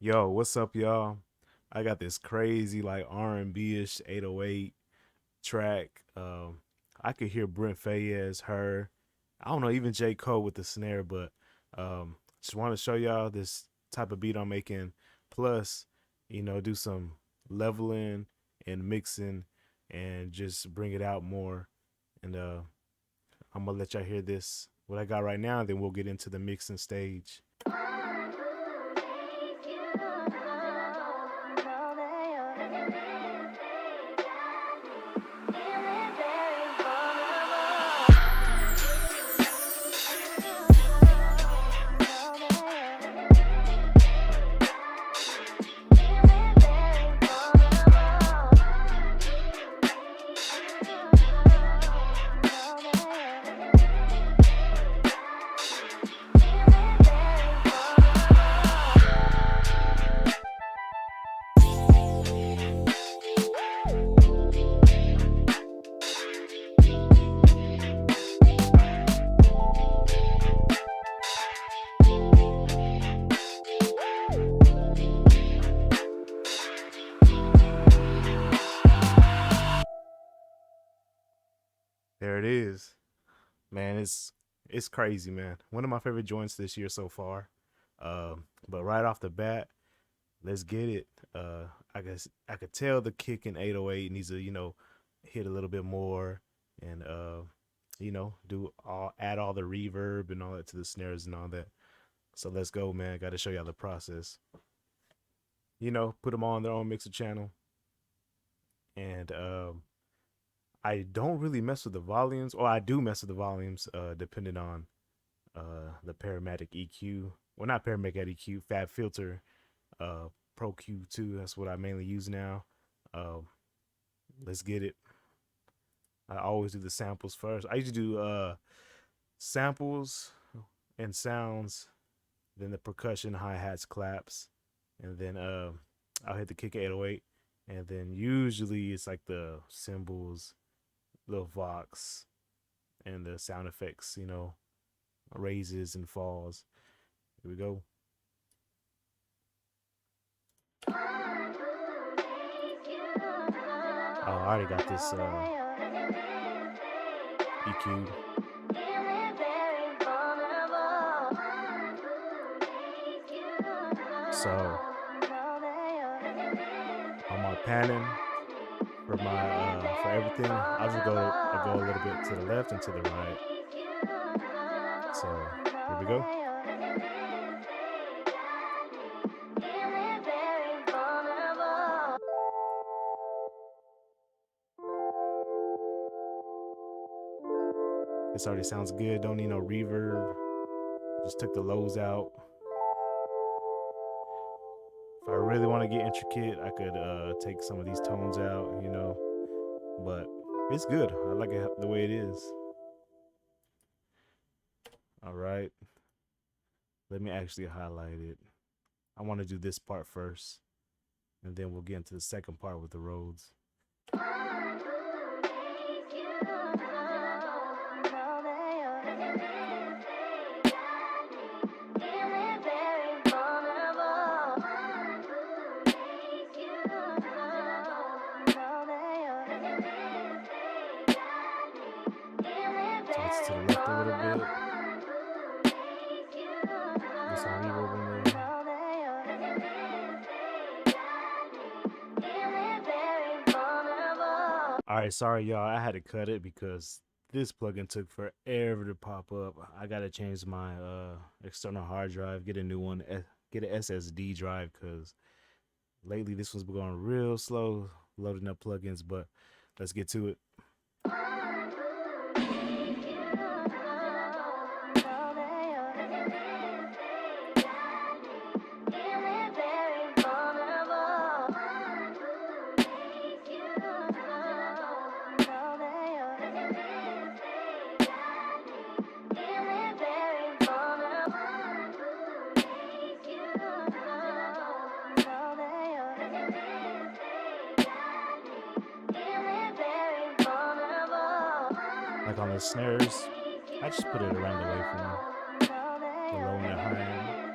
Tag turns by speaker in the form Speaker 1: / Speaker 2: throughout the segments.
Speaker 1: Yo, what's up, y'all? I got this crazy like R&B-ish 808 track. I could hear Brent Faiyaz, her. I don't know, even J. Cole with the snare, but just want to show y'all this type of beat I'm making. Plus, do some leveling and mixing and just bring it out more. And I'm gonna let y'all hear this, what I got right now, then we'll get into the mixing stage. There it is. Man, it's crazy, man. One of my favorite joints this year so far. But right off the bat, let's get it. I guess I could tell the kick in 808 needs to hit a little bit more, and do all add all the reverb and all that to the snares and all that. So let's go, man. Got to show y'all the process. Put them all on their own mixer channel, and I don't really mess with the volumes, or I do mess with the volumes, depending on the Parametric EQ. Well, not Parametric EQ, Fab Filter, Pro Q2. That's what I mainly use now. Uh, let's get it. I always do the samples first. I usually do samples and sounds, then the percussion, hi hats, claps, and then I'll hit the kick 808, and then usually it's like the cymbals, little vox, and the sound effects, raises and falls. Here we go. Oh, I already got this EQ. So on my panning for everything, I go a little bit to the left and to the right. So here we go. This already sounds good. Don't need no reverb. Just took the lows out. If I really want to get intricate, I could take some of these tones out, but it's good. I like it the way it is. All right. Let me actually highlight it. I want to do this part first, and then we'll get into the second part with the Rhodes. So it's to the left a little bit. Get some reverb in there. All right, sorry y'all, I had to cut it because this plugin took forever to pop up. I gotta change my external hard drive, get a new one, get an SSD drive, because lately this one's been going real slow loading up plugins. But let's get to it. Like on the snares, I just put it around the waveform, the low and the high end.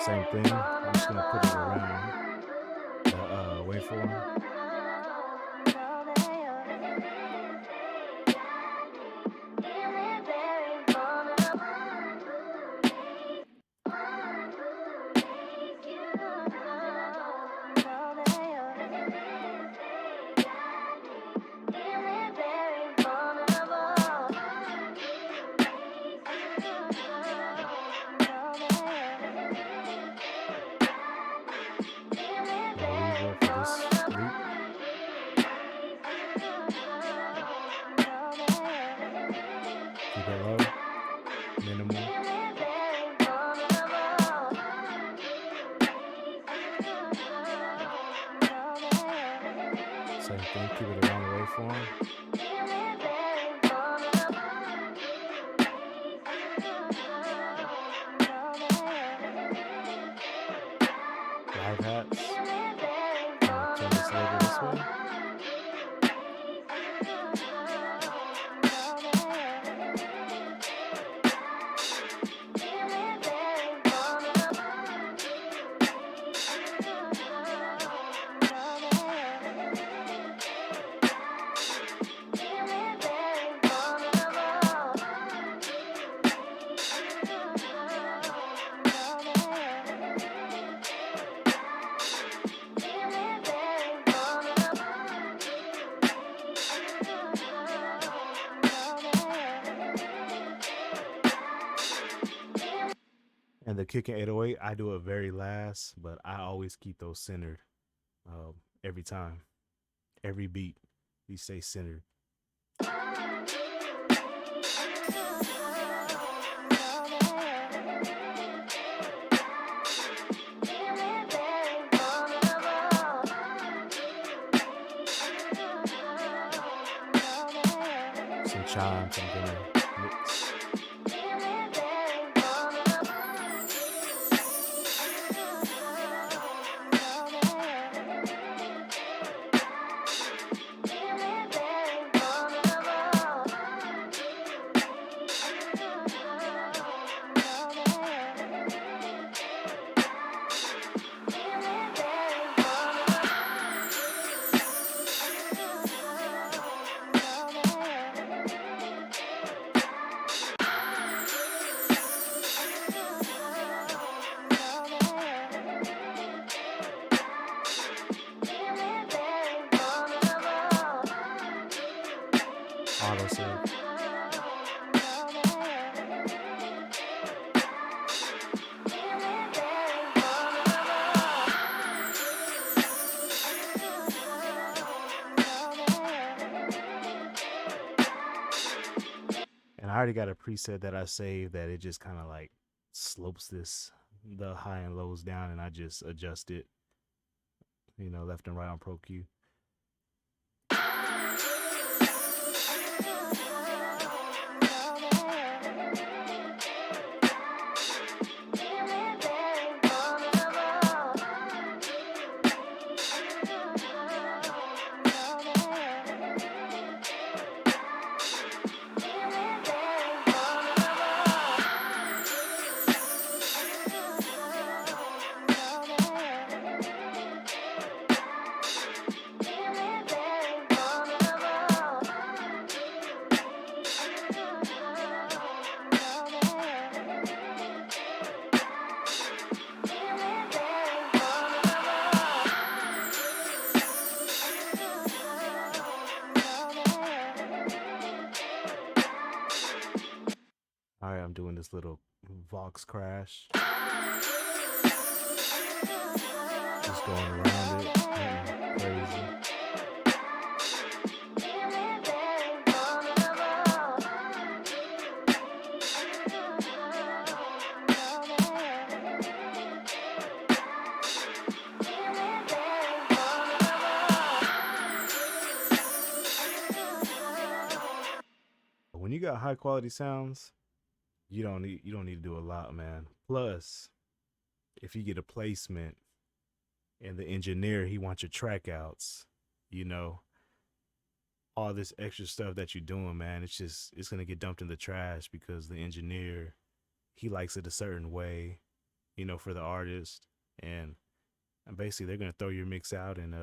Speaker 1: Same thing. I'm just gonna put it around the waveform. Reverb for this loop. Keep it low, minimal. Same thing, keep it around the waveform. Live hats. Turn this label this way. And the kick and 808, I do it very last, but I always keep those centered every time. Every beat, we stay centered. Some chimes I'm gonna mix. Autosave. And I already got a preset that I saved that it just kind of like slopes the high and lows down, and I just adjust it, left and right on Pro Q. All right, I'm doing this little Vox crash. Just going around it, crazy. When you got high quality sounds, you don't need to do a lot, man. Plus, if you get a placement and the engineer, he wants your track outs, all this extra stuff that you're doing, man, it's gonna get dumped in the trash because the engineer, he likes it a certain way. you know, for the artist, and basically they're gonna throw your mix out and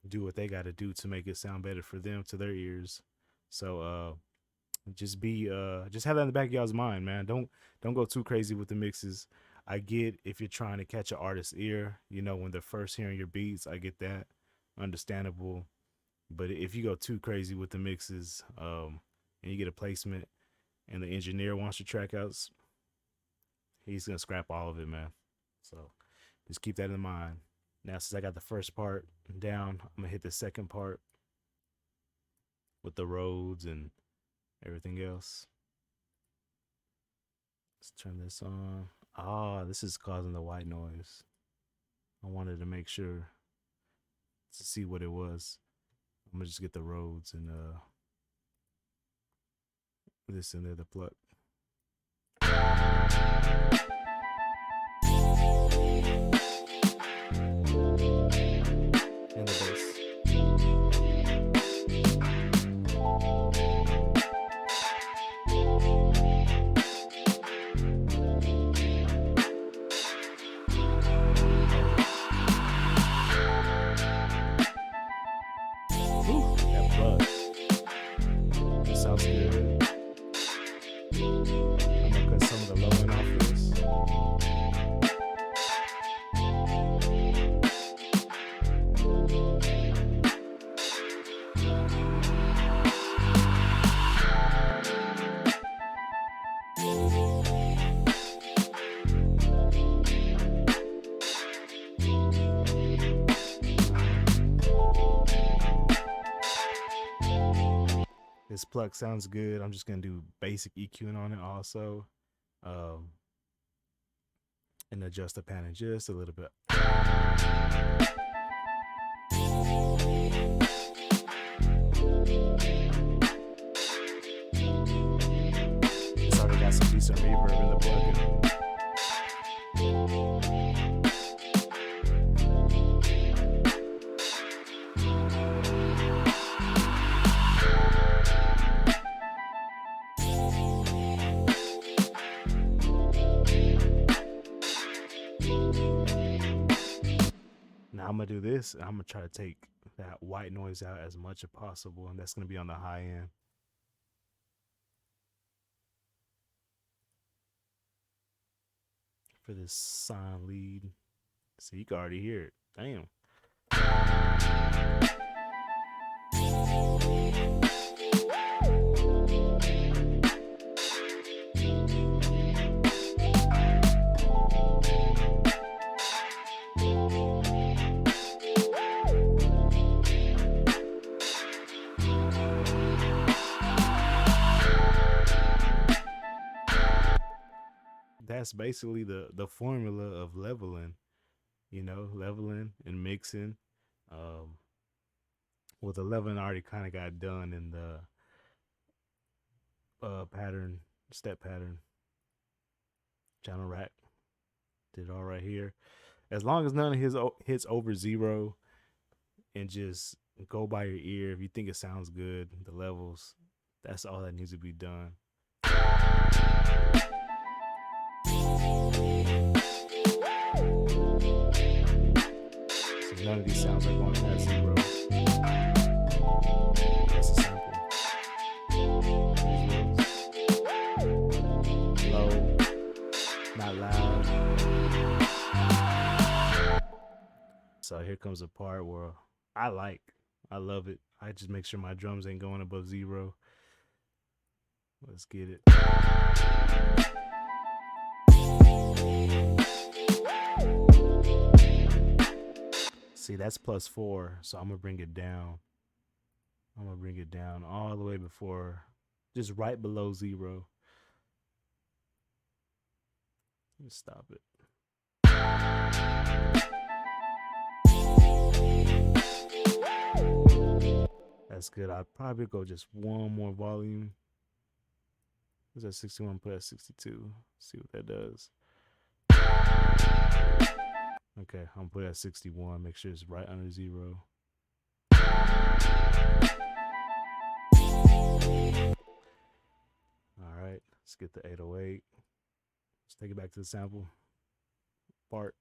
Speaker 1: do what they got to do to make it sound better for them, to their ears. So just have that in the back of y'all's mind, man. Don't go too crazy with the mixes. I get if you're trying to catch an artist's ear, you know, when they're first hearing your beats. I get that, understandable. But if you go too crazy with the mixes, and you get a placement, and the engineer wants your track outs, he's gonna scrap all of it, man. So just keep that in mind. Now, since I got the first part down, I'm gonna hit the second part with the Rhodes and everything else. Let's turn this on. Ah, this is causing the white noise. I wanted to make sure to see what it was. I'm gonna just get the Rhodes and this in there, the pluck. And the bass. Ooh, that pluck. That sounds good. I'm gonna cut some of the low end off of this. This pluck sounds good. I'm just gonna do basic EQing on it also, and adjust the pattern just a little bit. It's already got some decent reverb in the plugin. Now I'm gonna do this, and I'm gonna try to take that white noise out as much as possible, and that's gonna be on the high end. For this sign lead. So you can already hear it. Damn. That's basically the formula of leveling, you know, leveling and mixing. Well, the leveling already kind of got done in the pattern, step pattern, channel rack. Did all right here. As long as none of his hits over 0, and just go by your ear. If you think it sounds good, the levels, that's all that needs to be done. So none of these sounds are going past 0. That's a sample. Low, not loud. So here comes a part where I love it. I just make sure my drums ain't going above 0. Let's get it. See, that's +4, so I'm gonna bring it down. I'm gonna bring it down all the way before, just right below 0. Let's stop it. That's good. I'd probably go just one more volume. Was that 61? Put at 62. See what that does. Okay, I'm gonna put it at 61. Make sure it's right under 0. All right, let's get the 808. Let's take it back to the sample part.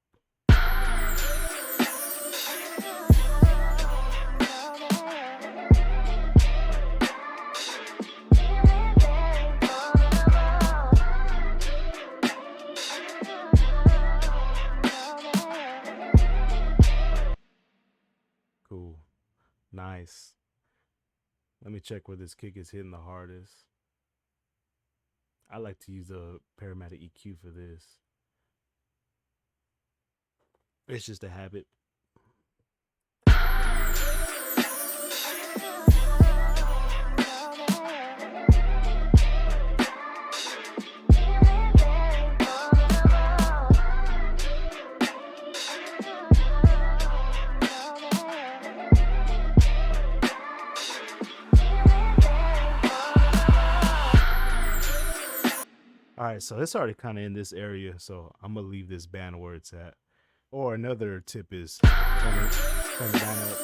Speaker 1: Cool. Nice. Let me check where this kick is hitting the hardest. I like to use a Parametric EQ for this. It's just a habit. All right, so it's already kind of in this area, so I'm gonna leave this band where it's at. Or another tip is turn the band up.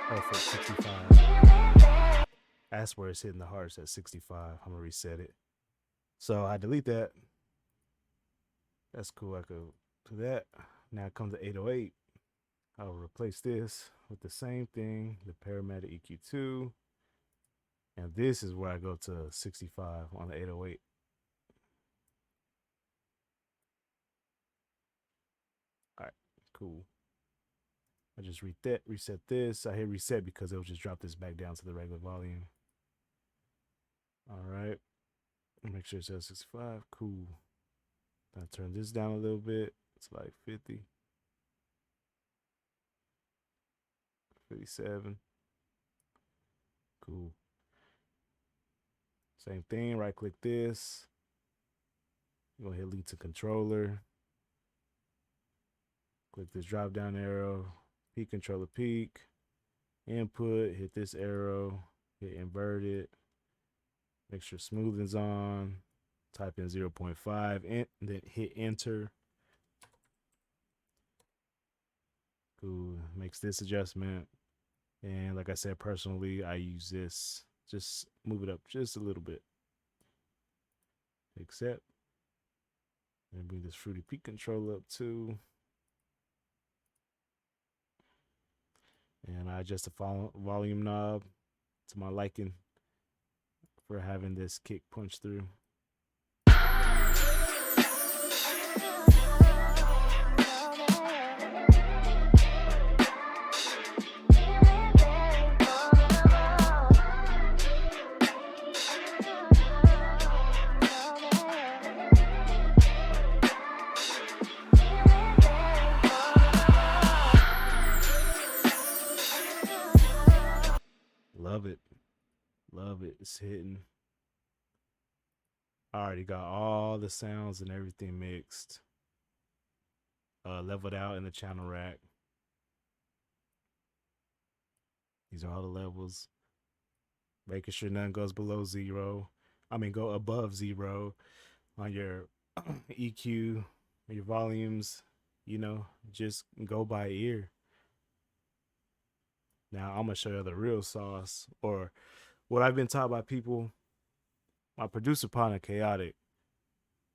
Speaker 1: Perfect, 65. That's where it's hitting the hardest at 65. I'm gonna reset it. So I delete that. That's cool. I could do that. Now comes the 808. I'll replace this with the same thing, the Parametric EQ2. And this is where I go to 65 on the 808. All right, cool. I just reset this. I hit reset because it'll just drop this back down to the regular volume. All right. Make sure it's at 65. Cool. I turn this down a little bit. It's like 50. 57. Cool. Same thing. Right click this. You're gonna hit lead to controller. Click this drop down arrow. Peak controller peak. Input. Hit this arrow. Hit invert it. Make sure smoothing's on. Type in 0.5 and then hit enter. Cool. Makes this adjustment. And like I said, personally, I use this. Just move it up just a little bit. Accept. And bring this fruity peak controller up too. And I adjust the volume knob to my liking for having this kick punch through. Love it. Love it. It's hitting. I already got all the sounds and everything mixed. Leveled out in the channel rack. These are all the levels. Making sure none goes below 0. I mean, go above 0 on your EQ, your volumes. You know, just go by ear. Now I'm gonna show you the real sauce, or what I've been taught by people. My producer partner, Chaotic,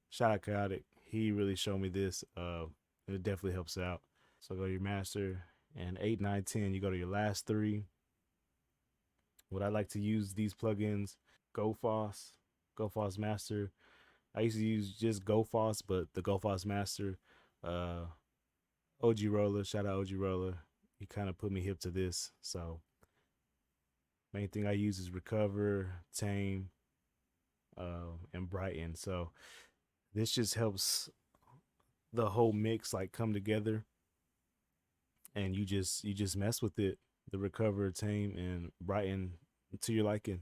Speaker 1: shout out Chaotic. He really showed me this. It definitely helps out. So go to your master, and 8, 9, 10. You go to your last 3. What I like to use these plugins, GoFoss Master. I used to use just GoFoss, but the GoFoss Master, OG Roller, shout out OG Roller. He kind of put me hip to this. So main thing I use is Recover, Tame, and Brighten. So this just helps the whole mix like come together, and you just mess with it. The Recover, Tame, and Brighten to your liking.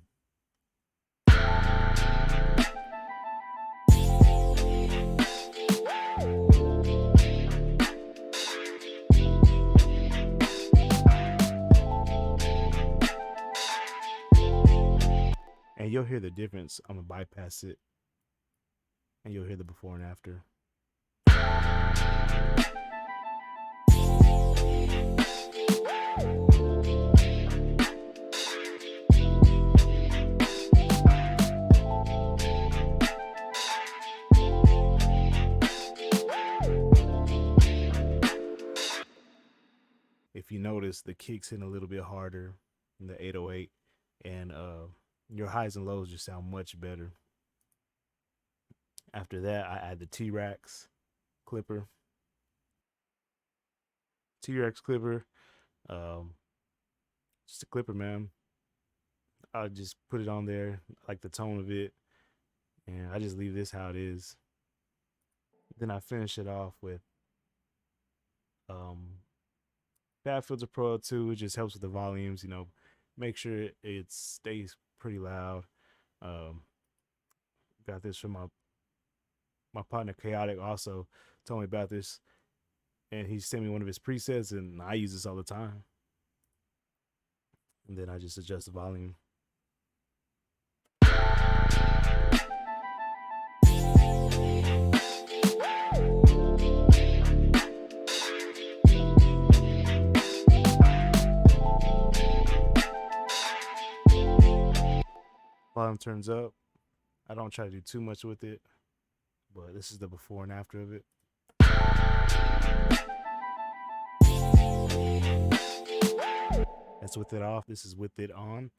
Speaker 1: And you'll hear the difference. I'm gonna bypass it, and you'll hear the before and after. if you notice, the kicks hit a little bit harder in the 808, and your highs and lows just sound much better. After that, I add the T-Rex clipper. T-Rex clipper, um, just a clipper, man. I just put it on there, I like the tone of it, and I just leave this how it is. Then I finish it off with Fab Filter Pro 2. It just helps with the volumes, you know, make sure it stays pretty loud. Um, got this from my partner Chaotic, also told me about this, and he sent me one of his presets, and I use this all the time. And then I just adjust the volume. Volume turns up. I don't try to do too much with it, but this is the before and after of it. That's with it off. This is with it on.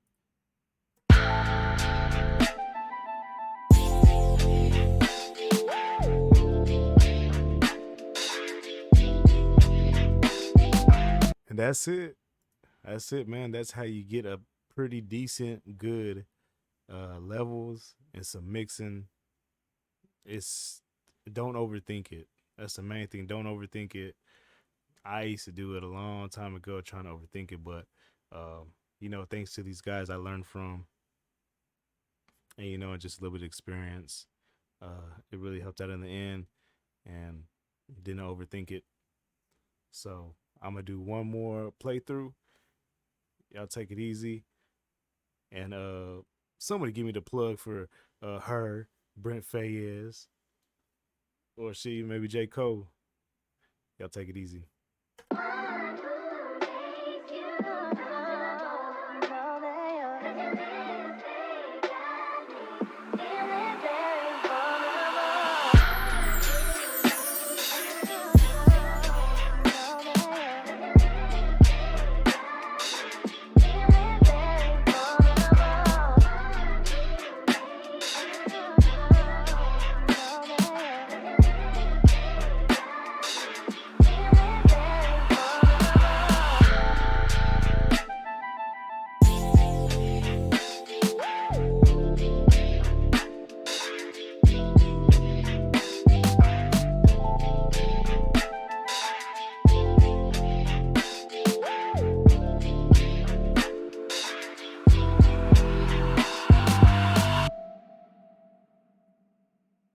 Speaker 1: And that's it. That's it, man. That's how you get a pretty decent, good levels and some mixing. Don't overthink it. That's the main thing. Don't overthink it. I used to do it a long time ago, trying to overthink it, but you know, thanks to these guys I learned from, and you know, just a little bit of experience, it really helped out in the end, and didn't overthink it. So I'm gonna do one more playthrough. Y'all take it easy, and somebody give me the plug for her, Brent Faiyaz, or she, maybe J. Cole. Y'all take it easy.